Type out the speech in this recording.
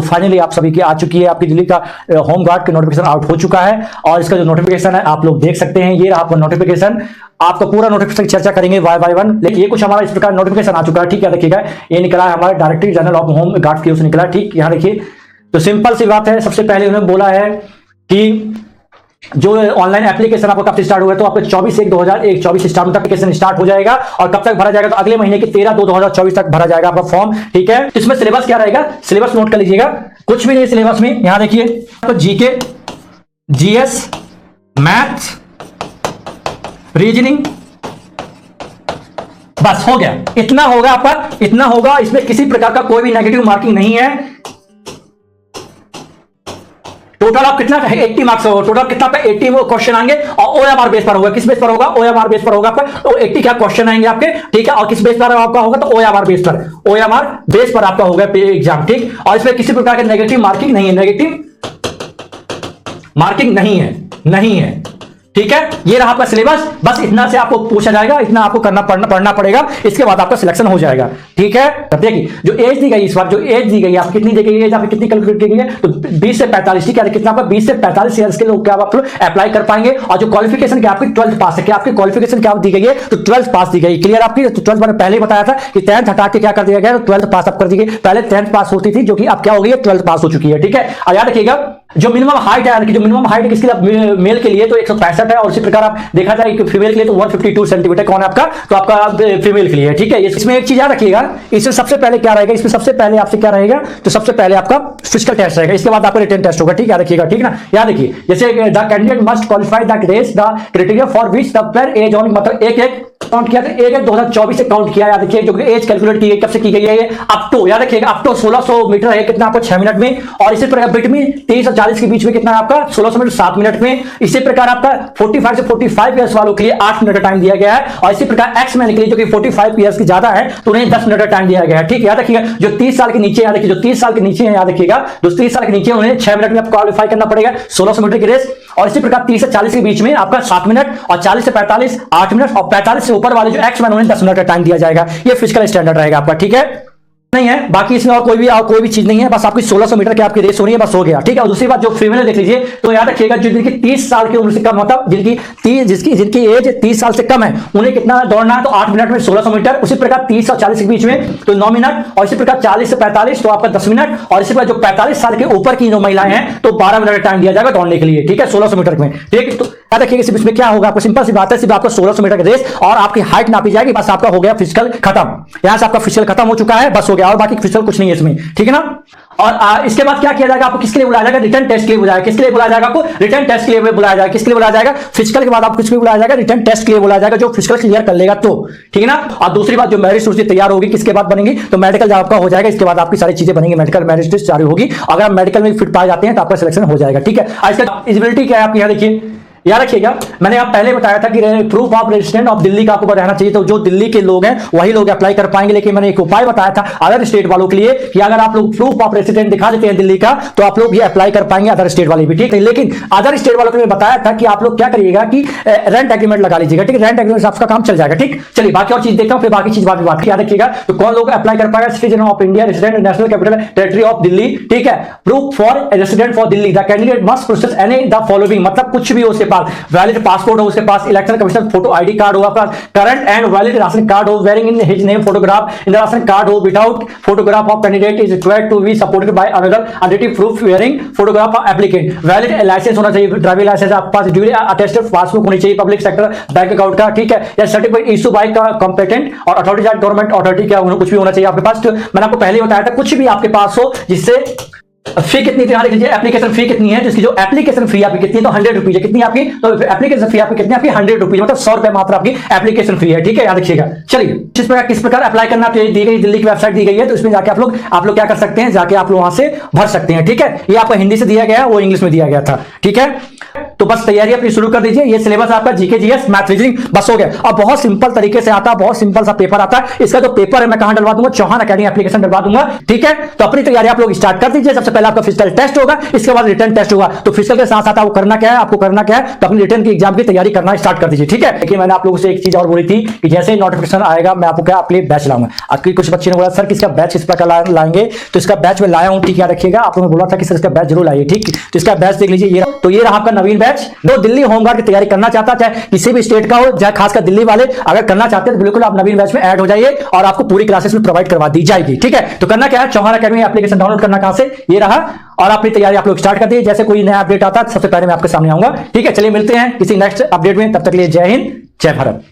Finally आप सभी की आ चुकी है, आपकी दिल्ली का होम गार्ड का नोटिफिकेशन आउट हो चुका है। और इसका जो नोटिफिकेशन है आप लोग देख सकते हैं, ये रहा आपका नोटिफिकेशन। आपका पूरा नोटिफिकेशन चर्चा करेंगे वन बाय वन, लेकिन ये कुछ हमारा इस प्रकार नोटिफिकेशन आ चुका है। ठीक है, देखिएगा ये निकला है हमारे director general of home guard की ओर से निकला। ठीक, यहाँ देखिए, तो सिंपल सी बात है। सबसे पहले उन्होंने बोला है कि जो ऑनलाइन एप्लीकेशन आपका कब से स्टार्ट हुआ है, तो आपका 24/1/2024 स्टार्ट एप्लीकेशन स्टार्ट हो जाएगा। और कब तक भरा जाएगा, तो अगले महीने की 13/2/2024 तक भरा जाएगा आपका फॉर्म। ठीक है, इसमें सिलेबस क्या रहेगा, सिलेबस नोट कर लीजिएगा। कुछ भी नहीं सिलेबस में, यहां देखिए तो जीके, जीएस, मैथ्स, रीजनिंग, बस हो गया। इतना होगा आपका, इतना होगा। इसमें किसी प्रकार का कोई भी नेगेटिव मार्किंग नहीं है। टोटल आप कितना 80 मार्क्स होगा, टोटल कितना पे 80 वो क्वेश्चन आएंगे और ओएमआर बेस पर होगा। किस बेस पर होगा, ओएमआर बेस पर होगा आपका। तो 80 क्या क्वेश्चन आएंगे आपके, ठीक है। और किस बेस पर आपका होगा, तो ओएमआर बेस पर, ओएमआर बेस पर आपका होगा एग्जाम। ठीक, और इसमें किसी प्रकार का नेगेटिव मार्किंग नहीं है, नेगेटिव मार्किंग नहीं है, नहीं है। ठीक है, ये रहा आपका सिलेबस। बस इतना से आपको पूछा जाएगा, इतना आपको पढ़ना पड़ेगा। इसके बाद आपका सिलेक्शन हो जाएगा। ठीक है, तब देखिए जो एज दी गई, इस बार जो एज दी गई आप कितनी दी गई है, आपकी कितनी कैलकुलेट की गई है, तो 20 से 45। ठीक है, कितना आपका 20 से 45 ईयर्स के लोग क्या आप अप्लाई कर पाएंगे। और जो क्वालिफिकेशन क्या आपकी 12th पास है, क्या आपकी क्वालिफिकेशन क्या दी गई है, तो 12th पास दी गई। क्लियर आपकी, तो 12th मैंने पहले ही बताया था कि 10th हटा के क्या कर दिया गया, तो 12th पास आप कर दी गई। पहले 10th पास होती थी, जो कि अब क्या हो गई है, 12th पास हो चुकी है। ठीक है, और याद रखिएगा जो मिनिमम हाइट है, जो मिनिमम हाइट किसके लिए, मेल के लिए तो 165 है। और इसी प्रकार आप देखा जाए कि फीमेल के लिए तो 152 सेंटीमीटर कौन है आपका, तो आपका फीमेल के लिए। ठीक है, इसमें एक चीज याद रखिएगा, इसमें सबसे पहले क्या रहेगा, इसमें सबसे पहले आपसे क्या रहेगा, तो सबसे पहले आपका फिजिकल टेस्ट रहेगा, इसके बाद आपका रिटन टेस्ट होगा। ठीक है, रखिएगा, ठीक ना। याद रखिए, जैसे the candidate must qualify the grace the criteria for which the player age on, मतलब एक काउंट किया, 1/1/2024 से काउंट किया। याद रखिए, जो एज कैलकुलेट की गई, कब से की गई है, अप टू, याद रखिएगा, अप टू 1600 मीटर है, कितना आपको 6 मिनट में। और इसी प्रकार बिटवीन 30 और 40 के बीच में कितना है आपका 1600 मीटर 7 मिनट में। इसी प्रकार आपका 45 से 45 ईयर्स वालों के लिए 8 मिनट का टाइम दिया गया है। और इसी प्रकार एक्स मैन के लिए जो कि 45 ईयर्स की ज्यादा है, तो उन्हें 10 मिनट का टाइम दिया गया है। ठीक, याद रखिएगा, जो 30 साल के नीचे, याद रखिए, जो 30 साल के नीचे है, याद रखिएगा, जो 30 साल के नीचे उन्हें 6 मिनट में आपको क्वालिफाई करना पड़ेगा 1600 मीटर की रेस। और इसी प्रकार 30 से 40 के बीच में आपका 7 मिनट, और 40 से 45 8 मिनट, और 45 से ऊपर वाले जो एक्स मैन उन्हें 10 मिनट का टाइम दिया जाएगा। ये फिजिकल स्टैंडर्ड रहेगा आपका। ठीक है, नहीं है बाकी इसमें और कोई भी चीज नहीं है, बस आपकी 1600 मीटर की आपकी रेस हो रही है, बस हो गया। ठीक है, और दूसरी बात जो फीमेल देख लीजिए, तो याद रखिएगा, जो जिनकी 30 साल की उम्र से कम, मतलब जिनकी एज 30 साल से कम है, उन्हें कितना दौड़ना है, तो 8 मिनट में 1600 मीटर। उसी प्रकार 30 और 40 के बीच में तो 9 मिनट, और इसी प्रकार 40 से 45 तो आपका 10 मिनट, और इसी प्रकार जो 45 साल के ऊपर की जो महिलाएं हैं, तो 12 मिनट का टाइम दिया जाएगा दौड़ने के लिए। ठीक है, 1600 मीटर में। ठीक, तो याद रखिएगा, सिर्फ इसमें क्या होगा, आपको सिंपल सी बात है, सिर्फ आपको 1600 मीटर की रेस और आपकी हाइट नापी जाएगी, बस आपका हो गया फिजिकल खत्म। यहां से आपका फिजिकल खत्म हो चुका है, बस हो गया, और बाकी फिजिकल कुछ नहीं है इसमें। ठीक है ना। और इसके बाद क्या किया जाएगा, आपको किसके लिए बुलाया जाएगा, रिटर्न टेस्ट के लिए बुलाया। किसके लिए बुलाया जाएगा, आपको रिटर्न टेस्ट के लिए बुलाया जाएगा। किसके लिए बुलाया जाएगा, फिजिकल के बाद आपको किसके लिए बुलाया जाएगा, रिटर्न टेस्ट के लिए बुलाया जाएगा, जो फिजिकल क्लियर कर लेगा तो। ठीक है ना। और दूसरी बात, जो मेरिट सूची तैयार होगी किसके बाद बनेगी, तो मेडिकल जब आपका हो जाएगा, इसके बाद आपकी सारी चीजें बनेंगी, मेडिकल मेरिट लिस्ट जारी होगी। अगर आप मेडिकल में फिट पाए जाते हैं तो आपका सिलेक्शन हो जाएगा। ठीक है, इसका एलिजिबिलिटी क्या है आपकी, यहाँ देखिए, याद रखिएगा, मैंने आप पहले बताया था कि proof of resident of Delhi का आपको रहना चाहिए, तो जो दिल्ली के लोग हैं वही लोग अप्लाई कर पाएंगे। लेकिन मैंने एक उपाय बताया था अदर स्टेट वालों के लिए कि अगर आप लोग प्रूफ ऑफ रेजिडेंट दिखा देते हैं दिल्ली का, तो आप लोग ये अप्लाई कर पाएंगे, अदर स्टेट वाले भी। ठीक है, लेकिन अदर स्टेट वालों को मैं बताया था कि आप लोग क्या करिएगा कि रेंट एग्रीमेंट लगा लीजिएगा। ठीक है, रेंट एग्रीमेंट से आपका काम चल जाएगा। ठीक, चलिए बाकी और चीज देखता हूं, फिर बाकी चीज बात याद रखिएगा। तो कौन लोग अप्लाई कर पाएगा, citizen of India, resident national capital territory of Delhi. ठीक है, proof for resident for Delhi, the candidate must process any the following, मतलब कुछ भी उसके पास वैलिड पासपोर्ट हो, उसके पास election commission photo ID card हो, आपका current and valid ration card हो, bearing in his name photograph in the ration card हो, without photograph of candidate is required to be supported by another identity proof bearing photograph of applicant, valid license होना चाहिए, driving licence आपके पास, duly attested passbook होनी चाहिए public sector bank account का। ठीक है, या सर्टिफिकेट इशू बाय कॉम्पिटेंट और अथॉरिटी, गवर्नमेंट अथॉरिटी क्या कुछ भी होना चाहिए आपके पास। मैंने आपको पहले बताया था कुछ भी आपके पास हो, जिससे फी कितनी थी, देख लीजिए एप्लीकेशन फी कितनी है, जिसकी जो एप्लीकेशन फी आपकी कितनी है, तो 100 रुपीज है। कितनी आपकी, तो एप्लीकेशन फी आपकी कितनी आपकी 100 रुपीज, मतलब 100 रुपए मात्र आपकी एप्लीकेशन फी है। ठीक है, याद रखिएगा। चलिए किस प्रकार अप्लाई करना दी गई, दिल्ली की वेबसाइट दी गई है, तो इसमें जाके आप लोग क्या कर सकते हैं, जाके आप लोग वहां से भर सकते हैं। ठीक है, ये आपको हिंदी से दिया गया है, वो इंग्लिश में दिया गया था। ठीक है, तो बस तैयारी अपनी शुरू कर दीजिए। ये सिलेबस आपका जीके जीएस मैथ रीजनिंग बस हो गया। और बहुत सिंपल तरीके से आता है, बहुत सिंपल सा पेपर आता है। इसका जो पेपर है मैं कहां डलवा दूंगा, चौहान अकेडमी एप्लीकेशन डलवा दूंगा, ठीक है। तो अपनी तैयारी आप लोग स्टार्ट कर दीजिए। सबसे पहले आपका फिजिकल टेस्ट होगा, इसके बाद रिटर्न टेस्ट होगा। तो फिजिकल के साथ साथ आपको करना क्या है, आपको करना क्या है, तो अपनी रिटर्न की एग्जाम की तैयारी करना स्टार्ट कर दीजिए, ठीक है। लेकिन मैंने आप लोगों से एक चीज और बोली थी कि जैसे ही नोटिफिकेशन आएगा मैं आपको क्या अपने बैच लाऊंगा। आपके कुछ बच्चे ने बोला सर किसका बैच किस प्रकार लाएंगे, तो इसका बैच में लाया हूं, ठीक है। रखिएगा, आप लोगों ने बोला था कि सर इसका बैच जरूर लाइए, ठीक। तो इसका बैच देख लीजिए, तो ये रहा आपका नवीन बैच। जो दिल्ली होमगार्ड की तैयारी करना चाहता, चाहे किसी भी स्टेट का हो, चाहे खासकर दिल्ली वाले अगर करना चाहते हैं तो बिल्कुल आप नवीन बैच में ऐड हो जाइए और आपको पूरी क्लासेस में प्रोवाइड करवा दी जाएगी, ठीक है। तो करना क्या है, चौहान अकेडमी एप्लीकेशन डाउनलोड करना कहां से, ये रहा। और अपनी तैयारी आप लोग स्टार्ट कर दीजिए। जैसे कोई नया अपडेट आता है सबसे पहले मैं आपके सामने आऊंगा, ठीक है। चलिए मिलते हैं किसी नेक्स्ट अपडेट में, तब तक के लिए जय हिंद जय भारत।